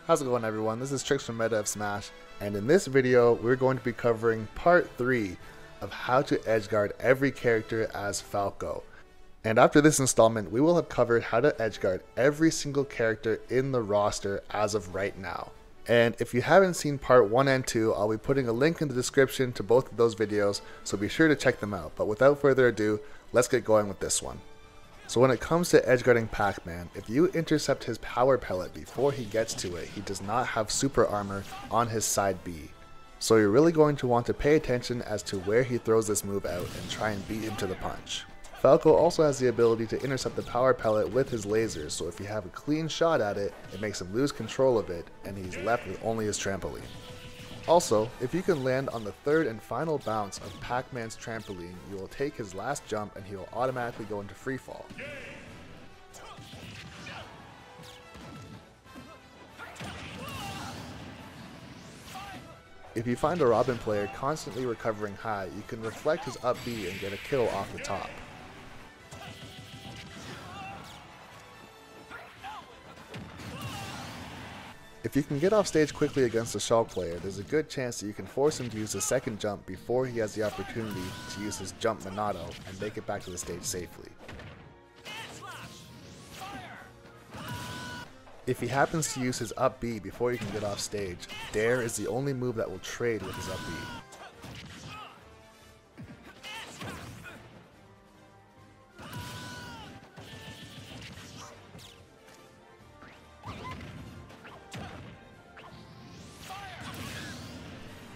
How's it going, everyone? This is Trixx from Meta of Smash, and in this video we're going to be covering part 3 of how to edgeguard every character as Falco. And after this installment, we will have covered how to edgeguard every single character in the roster as of right now. And if you haven't seen part 1 and 2, I'll be putting a link in the description to both of those videos, so be sure to check them out. But without further ado, let's get going with this one. So when it comes to edgeguarding Pac-Man, if you intercept his power pellet before he gets to it, he does not have super armor on his side B. So you're really going to want to pay attention as to where he throws this move out and try and beat him to the punch. Falco also has the ability to intercept the power pellet with his lasers, so if you have a clean shot at it, it makes him lose control of it and he's left with only his trampoline. Also, if you can land on the third and final bounce of Pac-Man's trampoline, you will take his last jump and he will automatically go into freefall. If you find a Robin player constantly recovering high, you can reflect his up B and get a kill off the top. If you can get off stage quickly against a Shulk player, there's a good chance that you can force him to use his second jump before he has the opportunity to use his jump Monado and make it back to the stage safely. If he happens to use his up B before you can get off stage, Dare is the only move that will trade with his up B.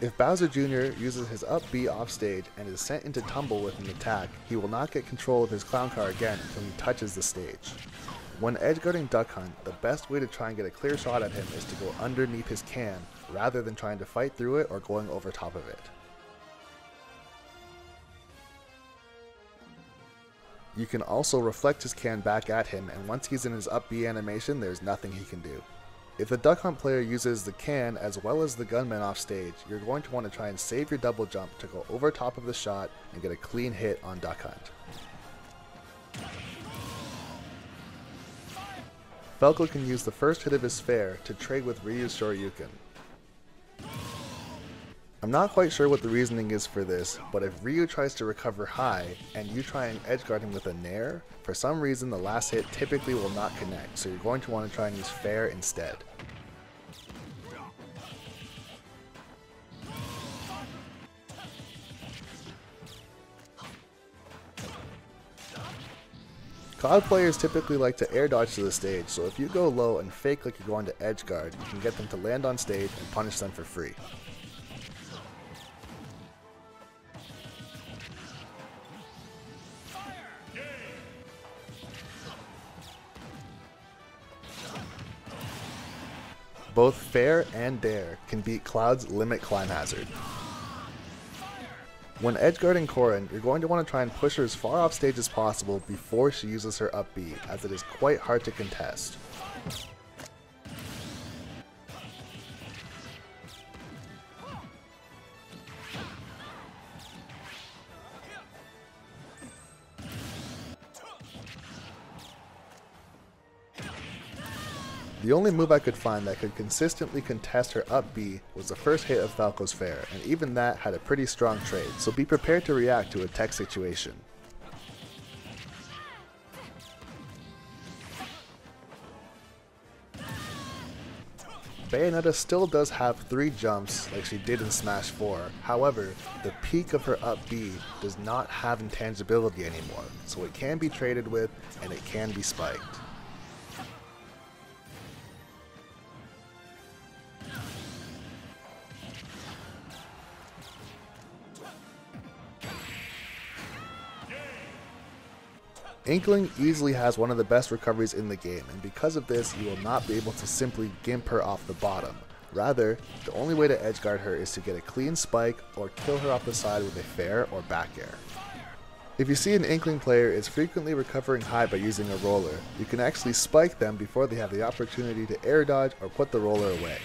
If Bowser Jr. uses his up B off stage and is sent into tumble with an attack, he will not get control of his clown car again until he touches the stage. When edgeguarding Duck Hunt, the best way to try and get a clear shot at him is to go underneath his can, rather than trying to fight through it or going over top of it. You can also reflect his can back at him, and once he's in his up B animation, there's nothing he can do. If the Duck Hunt player uses the can as well as the gunman off stage, you're going to want to try and save your double jump to go over top of the shot and get a clean hit on Duck Hunt. Falco can use the first hit of his sphere to trade with Ryu's Shoryuken. I'm not quite sure what the reasoning is for this, but if Ryu tries to recover high and you try and edgeguard him with a Nair, for some reason the last hit typically will not connect, so you're going to want to try and use fair instead. COD players typically like to air dodge to the stage, so if you go low and fake like you're going to edgeguard, you can get them to land on stage and punish them for free. Both Fair and Dare can beat Cloud's Limit Climb Hazard. When edgeguarding Corrin, you're going to want to try and push her as far off stage as possible before she uses her up B, as it is quite hard to contest. The only move I could find that could consistently contest her up B was the first hit of Falco's Fair, and even that had a pretty strong trade, so be prepared to react to a tech situation. Bayonetta still does have 3 jumps like she did in Smash 4, however, the peak of her up B does not have intangibility anymore, so it can be traded with and it can be spiked. Inkling easily has one of the best recoveries in the game, and because of this, you will not be able to simply gimp her off the bottom. Rather, the only way to edgeguard her is to get a clean spike or kill her off the side with a fair or back air. If you see an Inkling player is frequently recovering high by using a roller, you can actually spike them before they have the opportunity to air dodge or put the roller away.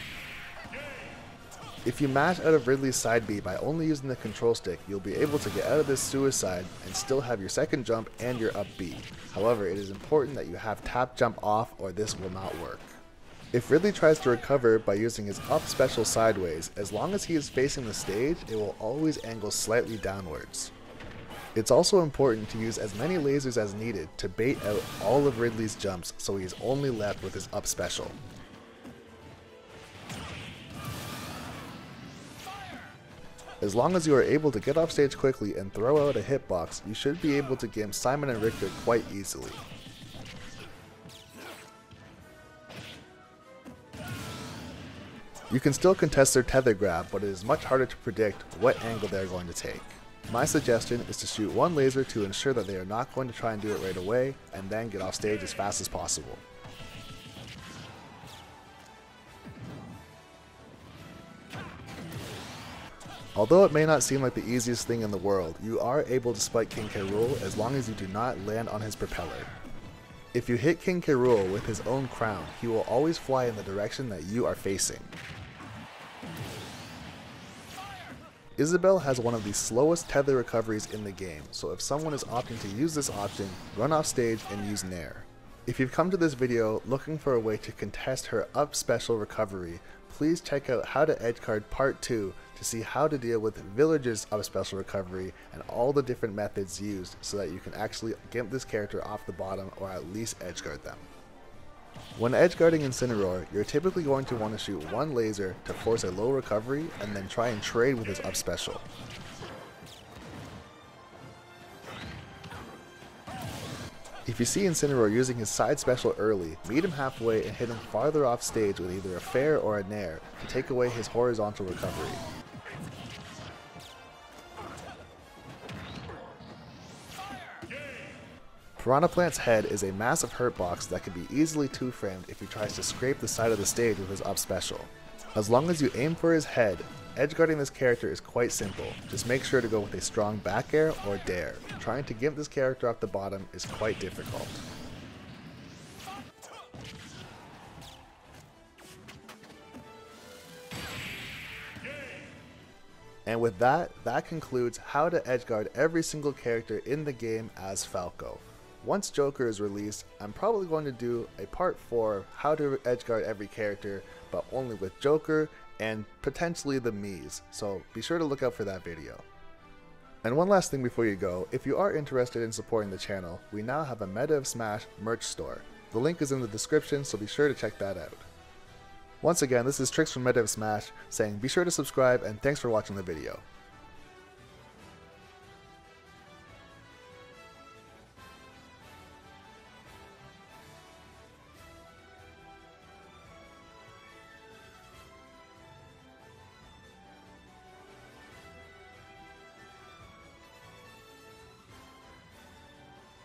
If you mash out of Ridley's side B by only using the control stick, you'll be able to get out of this suicide and still have your second jump and your up B. However, it is important that you have tap jump off or this will not work. If Ridley tries to recover by using his up special sideways, as long as he is facing the stage, it will always angle slightly downwards. It's also important to use as many lasers as needed to bait out all of Ridley's jumps so he is only left with his up special. As long as you are able to get off stage quickly and throw out a hitbox, you should be able to gimp Simon and Richter quite easily. You can still contest their tether grab, but it is much harder to predict what angle they are going to take. My suggestion is to shoot one laser to ensure that they are not going to try and do it right away, and then get off stage as fast as possible. Although it may not seem like the easiest thing in the world, you are able to spike King K. Rool as long as you do not land on his propeller. If you hit King K. Rool with his own crown, he will always fly in the direction that you are facing. Isabelle has one of the slowest tether recoveries in the game, so if someone is opting to use this option, run off stage and use Nair. If you've come to this video looking for a way to contest her up special recovery, please check out How to Edgeguard Part 2 to see how to deal with Villager's up special recovery and all the different methods used so that you can actually gimp this character off the bottom or at least edgeguard them. When edgeguarding Incineroar, you're typically going to want to shoot one laser to force a low recovery and then try and trade with his up special. If you see Incineroar using his side special early, meet him halfway and hit him farther off stage with either a fair or a nair to take away his horizontal recovery. Piranha Plant's head is a massive hurt box that can be easily two-framed if he tries to scrape the side of the stage with his up special. As long as you aim for his head, edgeguarding this character is quite simple. Just make sure to go with a strong back air or dare. Trying to gimp this character off the bottom is quite difficult. And with that concludes how to edgeguard every single character in the game as Falco. Once Joker is released, I'm probably going to do a part 4 of how to edgeguard every character, but only with Joker and potentially the Mii's, so be sure to look out for that video. And one last thing before you go, if you are interested in supporting the channel, we now have a Meta of Smash merch store. The link is in the description, so be sure to check that out. Once again, this is Trixx from Meta of Smash saying be sure to subscribe and thanks for watching the video.